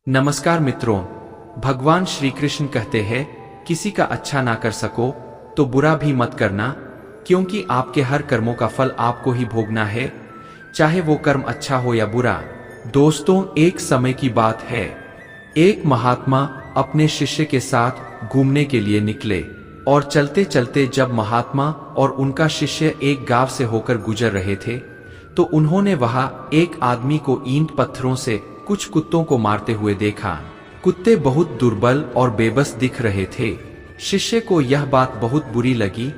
नमस्कार मित्रों, भगवान श्री कृष्ण कहते हैं किसी का अच्छा ना कर सको तो बुरा भी मत करना, क्योंकि आपके हर कर्मों का फल आपको ही भोगना है, चाहे वो कर्म अच्छा हो या बुरा। दोस्तों, एक समय की बात है, एक महात्मा अपने शिष्य के साथ घूमने के लिए निकले और चलते चलते जब महात्मा और उनका शिष्य एक गांव से होकर गुजर रहे थे तो उन्होंने वहां एक आदमी को ईंट पत्थरों से कुछ कुत्तों को मारते हुए देखा। कुत्ते बहुत दुर्बल और बेबस दिख रहे थे। शिष्य को यह बात बहुत बुरी लगी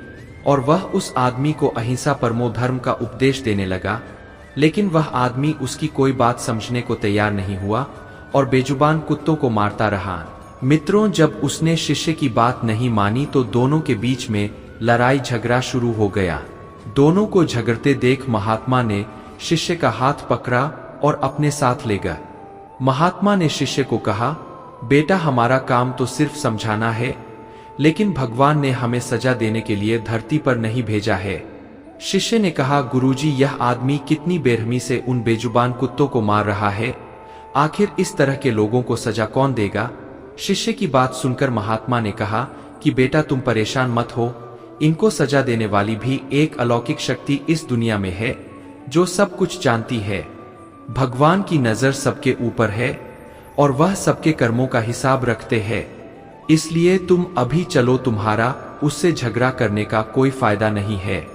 और वह उस आदमी को अहिंसा परमो धर्म का उपदेश देने लगा, लेकिन वह आदमी उसकी कोई बात समझने को तैयार नहीं हुआ और बेजुबान कुत्तों को मारता रहा। मित्रों, जब उसने शिष्य की बात नहीं मानी तो दोनों के बीच में लड़ाई झगड़ा शुरू हो गया। दोनों को झगड़ते देख महात्मा ने शिष्य का हाथ पकड़ा और अपने साथ ले गया। महात्मा ने शिष्य को कहा, बेटा, हमारा काम तो सिर्फ समझाना है, लेकिन भगवान ने हमें सजा देने के लिए धरती पर नहीं भेजा है। शिष्य ने कहा, गुरुजी, यह आदमी कितनी बेरहमी से उन बेजुबान कुत्तों को मार रहा है, आखिर इस तरह के लोगों को सजा कौन देगा? शिष्य की बात सुनकर महात्मा ने कहा कि बेटा, तुम परेशान मत हो, इनको सजा देने वाली भी एक अलौकिक शक्ति इस दुनिया में है जो सब कुछ जानती है। भगवान की नजर सबके ऊपर है और वह सबके कर्मों का हिसाब रखते हैं, इसलिए तुम अभी चलो, तुम्हारा उससे झगड़ा करने का कोई फायदा नहीं है।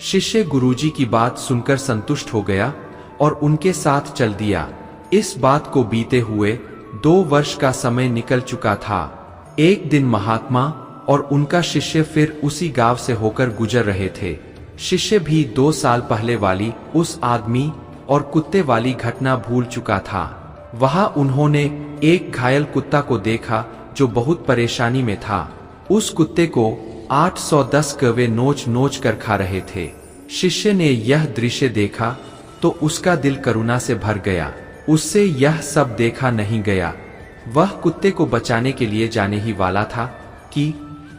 शिष्य गुरुजी की बात सुनकर संतुष्ट हो गया और उनके साथ चल दिया। इस बात को बीते हुए 2 वर्ष का समय निकल चुका था। एक दिन महात्मा और उनका शिष्य फिर उसी गांव से होकर गुजर रहे थे। शिष्य भी 2 साल पहले वाली उस आदमी और कुत्ते वाली घटना भूल चुका था। वहां उन्होंने एक घायल कुत्ता को देखा जो बहुत परेशानी में था। उस कुत्ते को 810 कौवे नोच नोच कर खा रहे थे। शिष्य ने यह दृश्य देखा तो उसका दिल करुणा से भर गया। उससे यह सब देखा नहीं गया। वह कुत्ते को बचाने के लिए जाने ही वाला था कि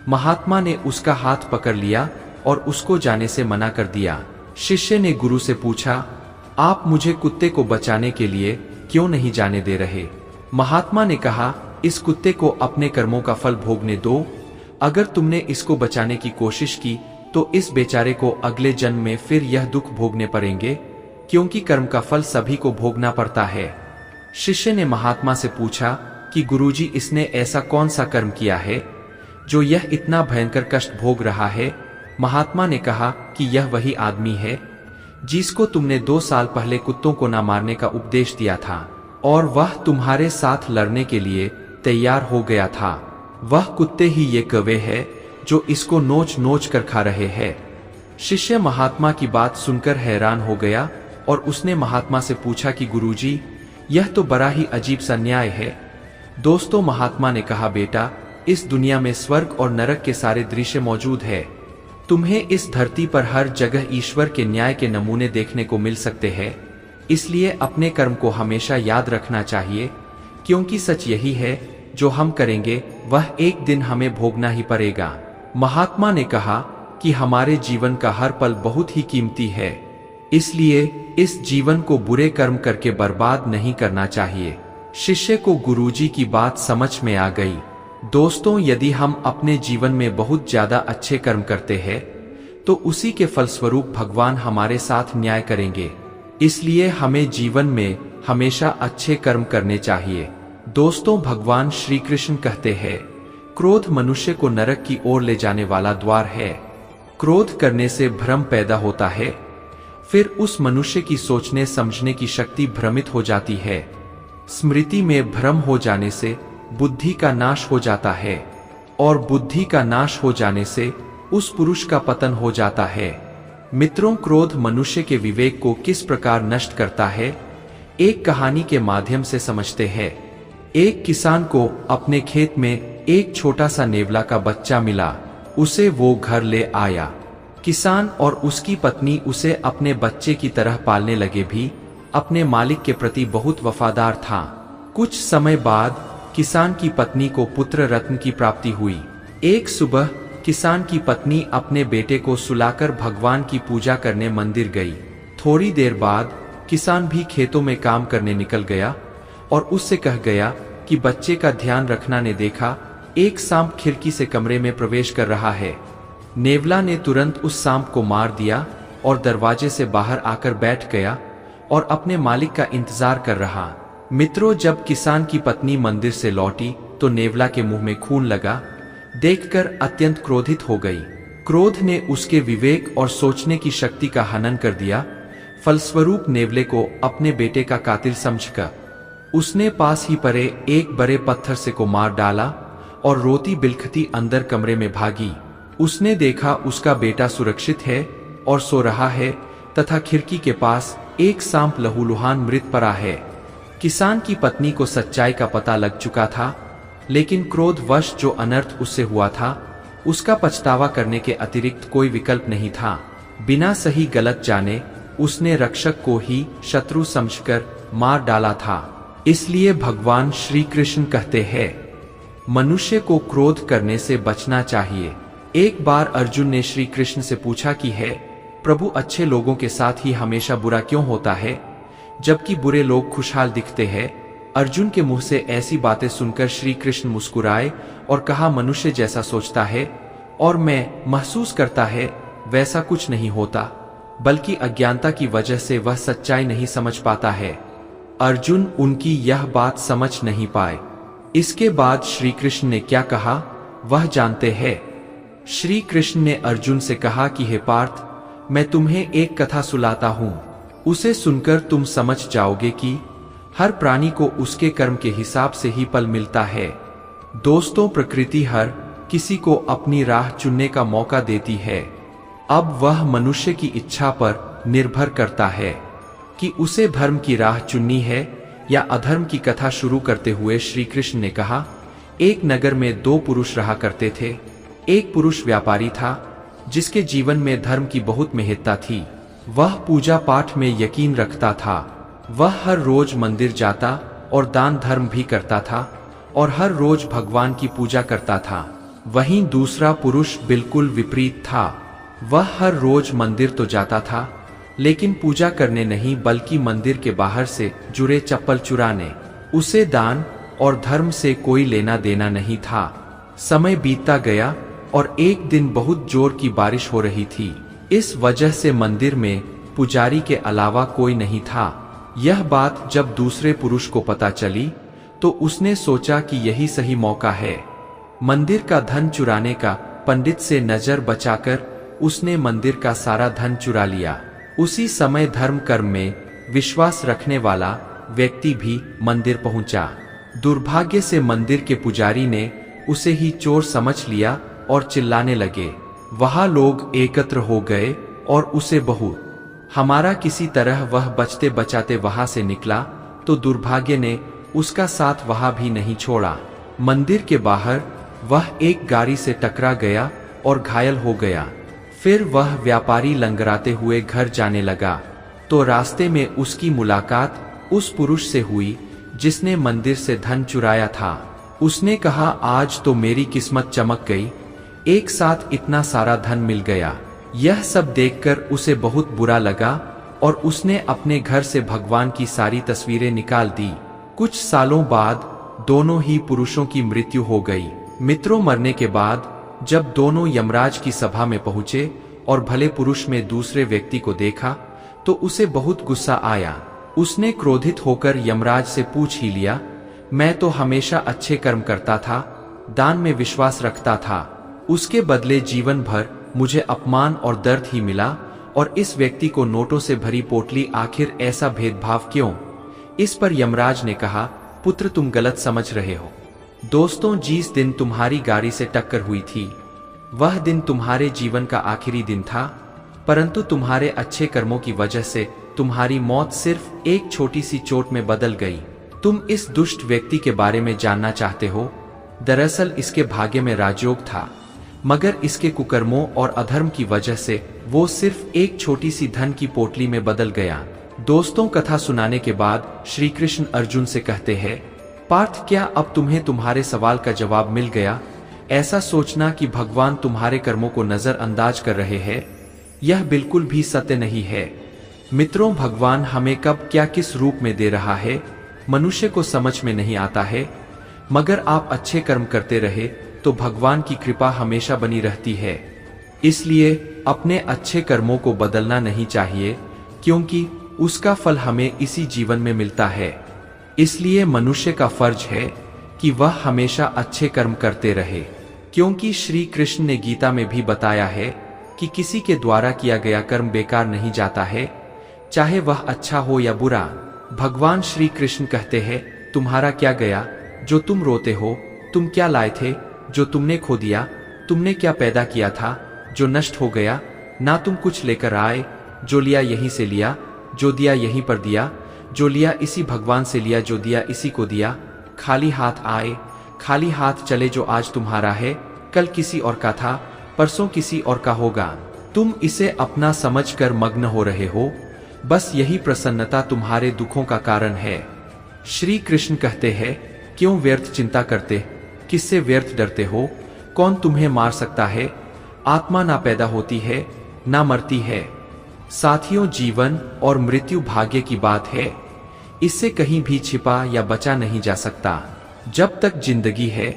महात्मा ने उसका हाथ पकड़ लिया और उसको जाने से मना कर दिया। शिष्य ने गुरु से पूछा, आप मुझे कुत्ते को बचाने के लिए क्यों नहीं जाने दे रहे? महात्मा ने कहा, इस कुत्ते को अपने कर्मों का फल भोगने दो। अगर तुमने इसको बचाने की कोशिश की तो इस बेचारे को अगले जन्म में फिर यह दुख भोगने पड़ेंगे, क्योंकि कर्म का फल सभी को भोगना पड़ता है। शिष्य ने महात्मा से पूछा कि गुरुजी, इसने ऐसा कौन सा कर्म किया है जो यह इतना भयंकर कष्ट भोग रहा है? महात्मा ने कहा कि यह वही आदमी है जिसको तुमने 2 साल पहले कुत्तों को न मारने का उपदेश दिया था और वह तुम्हारे साथ लड़ने के लिए तैयार हो गया था। वह कुत्ते ही ये कौवे हैं जो इसको नोच नोच कर खा रहे हैं। शिष्य महात्मा की बात सुनकर हैरान हो गया और उसने महात्मा से पूछा कि गुरुजी, यह तो बड़ा ही अजीब सा न्याय है। दोस्तों, महात्मा ने कहा, बेटा, इस दुनिया में स्वर्ग और नरक के सारे दृश्य मौजूद है। तुम्हें इस धरती पर हर जगह ईश्वर के न्याय के नमूने देखने को मिल सकते हैं, इसलिए अपने कर्म को हमेशा याद रखना चाहिए, क्योंकि सच यही है, जो हम करेंगे वह एक दिन हमें भोगना ही पड़ेगा। महात्मा ने कहा कि हमारे जीवन का हर पल बहुत ही कीमती है, इसलिए इस जीवन को बुरे कर्म करके बर्बाद नहीं करना चाहिए। शिष्य को गुरुजी की बात समझ में आ गई। दोस्तों, यदि हम अपने जीवन में बहुत ज्यादा अच्छे कर्म करते हैं तो उसी के फलस्वरूप भगवान हमारे साथ न्याय करेंगे, इसलिए हमें जीवन में हमेशा अच्छे कर्म करने चाहिए। दोस्तों, भगवान श्री कृष्ण कहते हैं, क्रोध मनुष्य को नरक की ओर ले जाने वाला द्वार है। क्रोध करने से भ्रम पैदा होता है, फिर उस मनुष्य की सोचने समझने की शक्ति भ्रमित हो जाती है। स्मृति में भ्रम हो जाने से बुद्धि का नाश हो जाता है और बुद्धि का नाश हो जाने से उस पुरुष का पतन हो जाता है। मित्रों, क्रोध मनुष्य के विवेक को किस प्रकार नष्ट करता है, एक कहानी के माध्यम से समझते हैं। एक किसान को अपने खेत में एक छोटा सा नेवला का बच्चा मिला। उसे वो घर ले आया। किसान और उसकी पत्नी उसे अपने बच्चे की तरह पालने लगे, भी अपने मालिक के प्रति बहुत वफादार था। कुछ समय बाद किसान की पत्नी को पुत्र रत्न की प्राप्ति हुई। एक सुबह किसान की पत्नी अपने बेटे को सुलाकर भगवान की पूजा करने मंदिर गई। थोड़ी देर बाद किसान भी खेतों में काम करने निकल गया और उससे कह गया कि बच्चे का ध्यान रखना ने देखा एक सांप खिड़की से कमरे में प्रवेश कर रहा है। नेवला ने तुरंत उस सांप को मार दिया और दरवाजे से बाहर आकर बैठ गया और अपने मालिक का इंतजार कर रहा। मित्रों, जब किसान की पत्नी मंदिर से लौटी तो नेवला के मुंह में खून लगा देखकर अत्यंत क्रोधित हो गई। क्रोध ने उसके विवेक और सोचने की शक्ति का हनन कर दिया। फलस्वरूप नेवले को अपने बेटे का कातिल समझकर उसने पास ही पड़े एक बड़े पत्थर से को मार डाला और रोती बिलखती अंदर कमरे में भागी। उसने देखा उसका बेटा सुरक्षित है और सो रहा है तथा खिड़की के पास एक सांप लहूलुहान मृत पड़ा है। किसान की पत्नी को सच्चाई का पता लग चुका था, लेकिन क्रोधवश जो अनर्थ उससे हुआ था उसका पछतावा करने के अतिरिक्त कोई विकल्प नहीं था। बिना सही गलत जाने उसने रक्षक को ही शत्रु समझकर मार डाला था। इसलिए भगवान श्री कृष्ण कहते हैं मनुष्य को क्रोध करने से बचना चाहिए। एक बार अर्जुन ने श्री कृष्ण से पूछा कि है प्रभु, अच्छे लोगों के साथ ही हमेशा बुरा क्यों होता है जबकि बुरे लोग खुशहाल दिखते हैं। अर्जुन के मुंह से ऐसी बातें सुनकर श्री कृष्ण मुस्कुराए और कहा, मनुष्य जैसा सोचता है और मैं महसूस करता है वैसा कुछ नहीं होता, बल्कि अज्ञानता की वजह से वह सच्चाई नहीं समझ पाता है। अर्जुन उनकी यह बात समझ नहीं पाए। इसके बाद श्री कृष्ण ने क्या कहा वह जानते हैं। श्री कृष्ण ने अर्जुन से कहा कि हे पार्थ, मैं तुम्हें एक कथा सुनाता हूँ, उसे सुनकर तुम समझ जाओगे कि हर प्राणी को उसके कर्म के हिसाब से ही फल मिलता है। दोस्तों, प्रकृति हर किसी को अपनी राह चुनने का मौका देती है। अब वह मनुष्य की इच्छा पर निर्भर करता है कि उसे धर्म की राह चुननी है या अधर्म की कथा शुरू करते हुए श्री कृष्ण ने कहा, एक नगर में दो पुरुष रहा करते थे। एक पुरुष व्यापारी था जिसके जीवन में धर्म की बहुत महत्ता थी। वह पूजा पाठ में यकीन रखता था। वह हर रोज मंदिर जाता और दान धर्म भी करता था और हर रोज भगवान की पूजा करता था। वहीं दूसरा पुरुष बिल्कुल विपरीत था। वह हर रोज मंदिर तो जाता था, लेकिन पूजा करने नहीं बल्कि मंदिर के बाहर से जुड़े चप्पल चुराने। उसे दान और धर्म से कोई लेना देना नहीं था। समय बीतता गया और एक दिन बहुत जोर की बारिश हो रही थी। इस वजह से मंदिर में पुजारी के अलावा कोई नहीं था। यह बात जब दूसरे पुरुष को पता चली तो उसने सोचा कि यही सही मौका है मंदिर का धन चुराने का। पंडित से नजर बचाकर उसने मंदिर का सारा धन चुरा लिया। उसी समय धर्म कर्म में विश्वास रखने वाला व्यक्ति भी मंदिर पहुंचा। दुर्भाग्य से मंदिर के पुजारी ने उसे ही चोर समझ लिया और चिल्लाने लगे। वहां लोग एकत्र हो गए और उसे बहुत हमारा किसी तरह वह बचते बचाते वहां से निकला तो दुर्भाग्य ने उसका साथ वहां भी नहीं छोड़ा। मंदिर के बाहर वह एक गाड़ी से टकरा गया और घायल हो गया। फिर वह व्यापारी लंगराते हुए घर जाने लगा तो रास्ते में उसकी मुलाकात उस पुरुष से हुई जिसने मंदिर से धन चुराया था। उसने कहा, आज तो मेरी किस्मत चमक गई, एक साथ इतना सारा धन मिल गया। यह सब देखकर उसे बहुत बुरा लगा और उसने अपने घर से भगवान की सारी तस्वीरें निकाल दी। कुछ सालों बाद दोनों ही पुरुषों की मृत्यु हो गई। मित्रों, मरने के बाद जब दोनों यमराज की सभा में पहुंचे और भले पुरुष में दूसरे व्यक्ति को देखा तो उसे बहुत गुस्सा आया। उसने क्रोधित होकर यमराज से पूछ ही लिया, मैं तो हमेशा अच्छे कर्म करता था, दान में विश्वास रखता था, उसके बदले जीवन भर मुझे अपमान और दर्द ही मिला और इस व्यक्ति को नोटों से भरी पोटली, आखिर ऐसा भेदभाव क्यों? इस पर यमराज ने कहा, पुत्र तुम गलत समझ रहे हो। दोस्तों, जिस दिन तुम्हारी गाड़ी से टक्कर हुई थी वह दिन तुम्हारे जीवन का आखिरी दिन था, परंतु तुम्हारे अच्छे कर्मों की वजह से तुम्हारी मौत सिर्फ एक छोटी सी चोट में बदल गई। तुम इस दुष्ट व्यक्ति के बारे में जानना चाहते हो? दरअसल इसके भाग्य में राजयोग था, मगर इसके कुकर्मों और अधर्म की वजह से वो सिर्फ एक छोटी सी धन की पोटली में बदल गया। दोस्तों, कथा सुनाने के बाद श्री कृष्ण अर्जुन से कहते हैं, पार्थ, क्या अब तुम्हें तुम्हारे सवाल का जवाब मिल गया? ऐसा सोचना कि भगवान तुम्हारे कर्मों को नजरअंदाज कर रहे हैं, यह बिल्कुल भी सत्य नहीं है। मित्रों, भगवान हमें कब क्या किस रूप में दे रहा है मनुष्य को समझ में नहीं आता है, मगर आप अच्छे कर्म करते रहे तो भगवान की कृपा हमेशा बनी रहती है। इसलिए अपने अच्छे कर्मों को बदलना नहीं चाहिए, क्योंकि उसका फल हमें इसी जीवन में मिलता है। इसलिए मनुष्य का फर्ज है कि वह हमेशा अच्छे कर्म करते रहे, क्योंकि श्री कृष्ण ने गीता में भी बताया है कि किसी के द्वारा किया गया कर्म बेकार नहीं जाता है, चाहे वह अच्छा हो या बुरा। भगवान श्री कृष्ण कहते हैं, तुम्हारा क्या गया जो तुम रोते हो, तुम क्या लाए थे जो तुमने खो दिया, तुमने क्या पैदा किया था जो नष्ट हो गया, ना तुम कुछ लेकर आए, जो लिया यहीं से लिया, जो दिया यहीं पर दिया, जो लिया इसी भगवान से लिया, जो दिया इसी को दिया। खाली हाथ आए, खाली हाथ चले, जो आज तुम्हारा है कल किसी और का था, परसों किसी और का होगा। तुम इसे अपना समझकर मग्न हो रहे हो, बस यही प्रसन्नता तुम्हारे दुखों का कारण है। श्री कृष्ण कहते हैं, क्यों व्यर्थ चिंता करते, किससे व्यर्थ डरते हो, कौन तुम्हें मार सकता है। आत्मा ना पैदा होती है ना मरती है। साथियों, जीवन और मृत्यु भाग्य की बात है, इससे कहीं भी छिपा या बचा नहीं जा सकता। जब तक जिंदगी है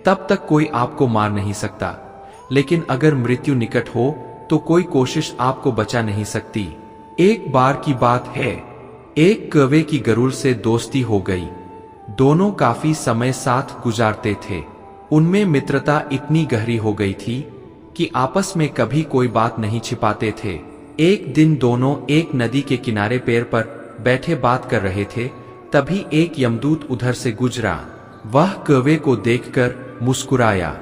तब तक कोई आपको मार नहीं सकता, लेकिन अगर मृत्यु निकट हो तो कोई कोशिश आपको बचा नहीं सकती। एक बार की बात है, एक कौवे की गरुड़ से दोस्ती हो गई। दोनों काफी समय साथ गुजारते थे। उनमें मित्रता इतनी गहरी हो गई थी कि आपस में कभी कोई बात नहीं छिपाते थे। एक दिन दोनों एक नदी के किनारे पेड़ पर बैठे बात कर रहे थे, तभी एक यमदूत उधर से गुजरा। वह कौवे को देखकर मुस्कुराया।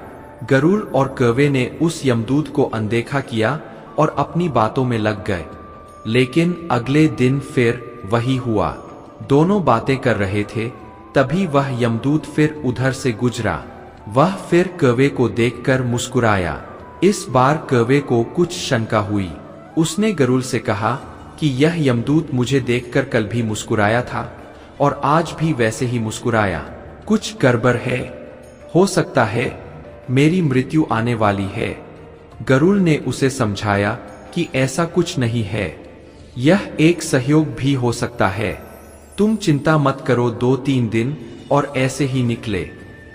गरुड़ और कौवे ने उस यमदूत को अनदेखा किया और अपनी बातों में लग गए। लेकिन अगले दिन फिर वही हुआ। दोनों बातें कर रहे थे, तभी वह यमदूत फिर उधर से गुजरा। वह फिर कौवे को देखकर मुस्कुराया। इस बार कौवे को कुछ शंका हुई। उसने गरुड़ से कहा कि यह यमदूत मुझे देखकर कल भी मुस्कुराया था और आज भी वैसे ही मुस्कुराया। कुछ गड़बड़ है, हो सकता है मेरी मृत्यु आने वाली है। गरुड़ ने उसे समझाया कि ऐसा कुछ नहीं है, यह एक सहयोग भी हो सकता है। तुम चिंता मत करो, 2-3 दिन और ऐसे ही निकले।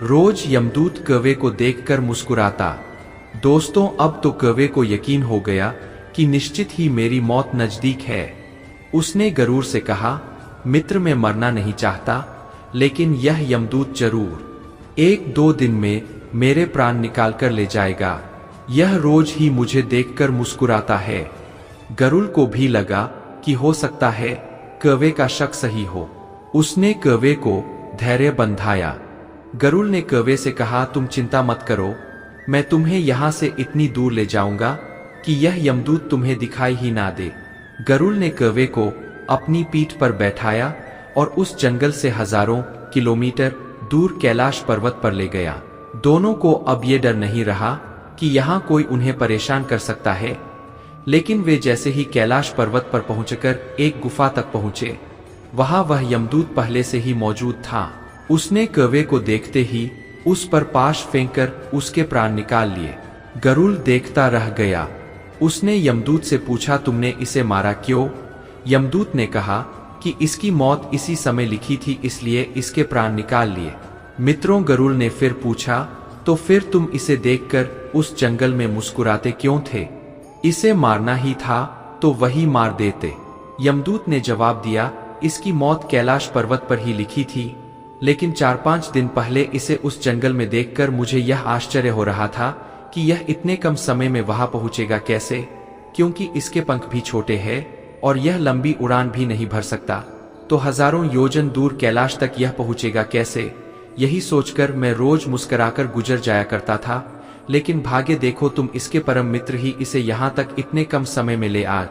रोज यमदूत कौवे को देखकर मुस्कुराता। दोस्तों, अब तो कौवे को यकीन हो गया कि निश्चित ही मेरी मौत नजदीक है। उसने गरुड़ से कहा, मित्र मैं मरना नहीं चाहता, लेकिन यह यमदूत जरूर 1-2 दिन में मेरे प्राण निकाल कर ले जाएगा। यह रोज ही मुझे देखकर मुस्कुराता है। गरुड़ को भी लगा कि हो सकता है कौवे का शक सही हो। उसने कौवे को धैर्य बंधाया। गरुड़ ने कौवे से कहा, तुम चिंता मत करो, मैं तुम्हें यहां से इतनी दूर ले जाऊंगा कि यह यमदूत तुम्हें दिखाई ही ना दे। गरुड़ ने कौवे को अपनी पीठ पर बैठाया और उस जंगल से हजारों किलोमीटर दूर कैलाश पर्वत पर ले गया। दोनों को अब ये डर नहीं रहा कि यहाँ कोई उन्हें परेशान कर सकता है। लेकिन वे जैसे ही कैलाश पर्वत पर पहुंचकर एक गुफा तक पहुंचे, वहां वह यमदूत पहले से ही मौजूद था। उसने कौवे को देखते ही उस पर पाश फेंककर उसके प्राण निकाल लिए। गरुड़ देखता रह गया। उसने यमदूत से पूछा, तुमने इसे मारा क्यों? यमदूत ने कहा कि इसकी मौत इसी समय लिखी थी, इसलिए इसके प्राण निकाल लिए। मित्रों, गरुड़ ने फिर पूछा, तो फिर तुम इसे देखकर उस जंगल में मुस्कुराते क्यों थे? इसे मारना ही था तो वही मार देते। यमदूत ने जवाब दिया, इसकी मौत कैलाश पर्वत पर ही लिखी थी, लेकिन 4-5 दिन पहले इसे उस जंगल में देखकर मुझे यह आश्चर्य हो रहा था कि यह इतने कम समय में वहां पहुंचेगा कैसे, क्योंकि इसके पंख भी छोटे हैं और यह लंबी उड़ान भी नहीं भर सकता, तो हजारों योजन दूर कैलाश तक यह पहुंचेगा कैसे? यही सोचकर मैं रोज मुस्कुराकर गुजर जाया करता था, लेकिन भाग्य देखो, तुम इसके परम मित्र ही इसे यहाँ तक इतने कम समय में ले आए।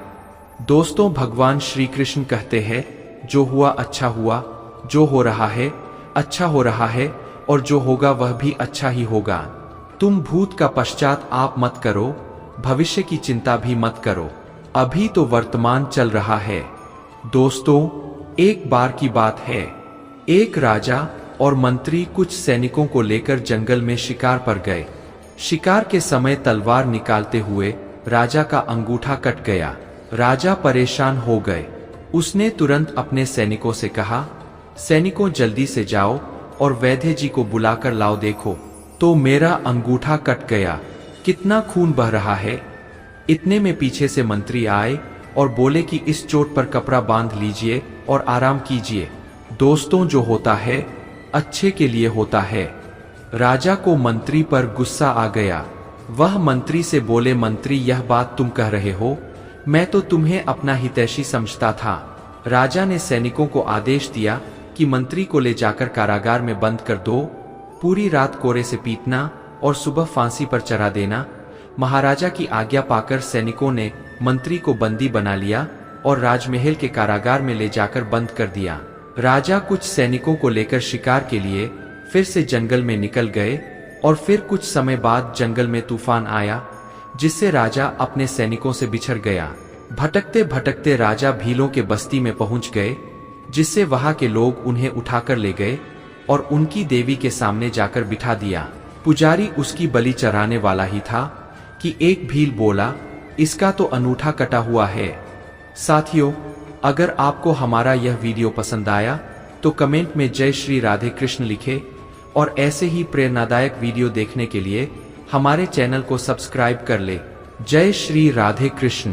दोस्तों, भगवान श्री कृष्ण कहते हैं, जो हुआ अच्छा हुआ, जो हो रहा है अच्छा हो रहा है, और जो होगा वह भी अच्छा ही होगा। तुम भूत का पश्चात आप मत करो, भविष्य की चिंता भी मत करो, अभी तो वर्तमान चल रहा है। दोस्तों, एक बार की बात है, एक राजा और मंत्री कुछ सैनिकों को लेकर जंगल में शिकार पर गए। शिकार के समय तलवार निकालते हुए राजा का अंगूठा कट गया। राजा परेशान हो गए। उसने तुरंत अपने सैनिकों से कहा, सैनिकों जल्दी से जाओ, और वैद्य जी को बुलाकर लाओ, देखो तो मेरा अंगूठा कट गया, कितना खून बह रहा है। इतने में पीछे से मंत्री आए और बोले कि इस चोट पर कपड़ा बांध लीजिए और आराम कीजिए। दोस्तों, जो होता है अच्छे के लिए होता है। राजा को मंत्री पर गुस्सा आ गया। वह मंत्री से बोले, मंत्री यह बात तुम कह रहे हो, मैं तो तुम्हें अपना हितैषी समझता था। राजा ने सैनिकों को आदेश दिया कि मंत्री को ले जाकर कारागार में बंद कर दो, पूरी रात कोरे से पीटना और सुबह फांसी पर चढ़ा देना। महाराजा की आज्ञा पाकर सैनिकों ने मंत्री को बंदी बना लिया और राजमहल के कारागार में ले जाकर बंद कर दिया। राजा कुछ सैनिकों को लेकर शिकार के लिए फिर से जंगल में निकल गए और फिर कुछ समय बाद जंगल में तूफान आया, जिससे राजा अपने सैनिकों से बिछड़ गया। भटकते भटकते राजा भीलों के बस्ती में पहुंच गए, जिससे वहां के लोग उन्हें उठाकर ले गए और उनकी देवी के सामने जाकर बिठा दिया। पुजारी उसकी बलि चढ़ाने वाला ही था कि एक भील बोला, इसका तो अनूठा कटा हुआ है। साथियों, अगर आपको हमारा यह वीडियो पसंद आया तो कमेंट में जय श्री राधे कृष्ण लिखें और ऐसे ही प्रेरणादायक वीडियो देखने के लिए हमारे चैनल को सब्सक्राइब कर ले। जय श्री राधे कृष्ण।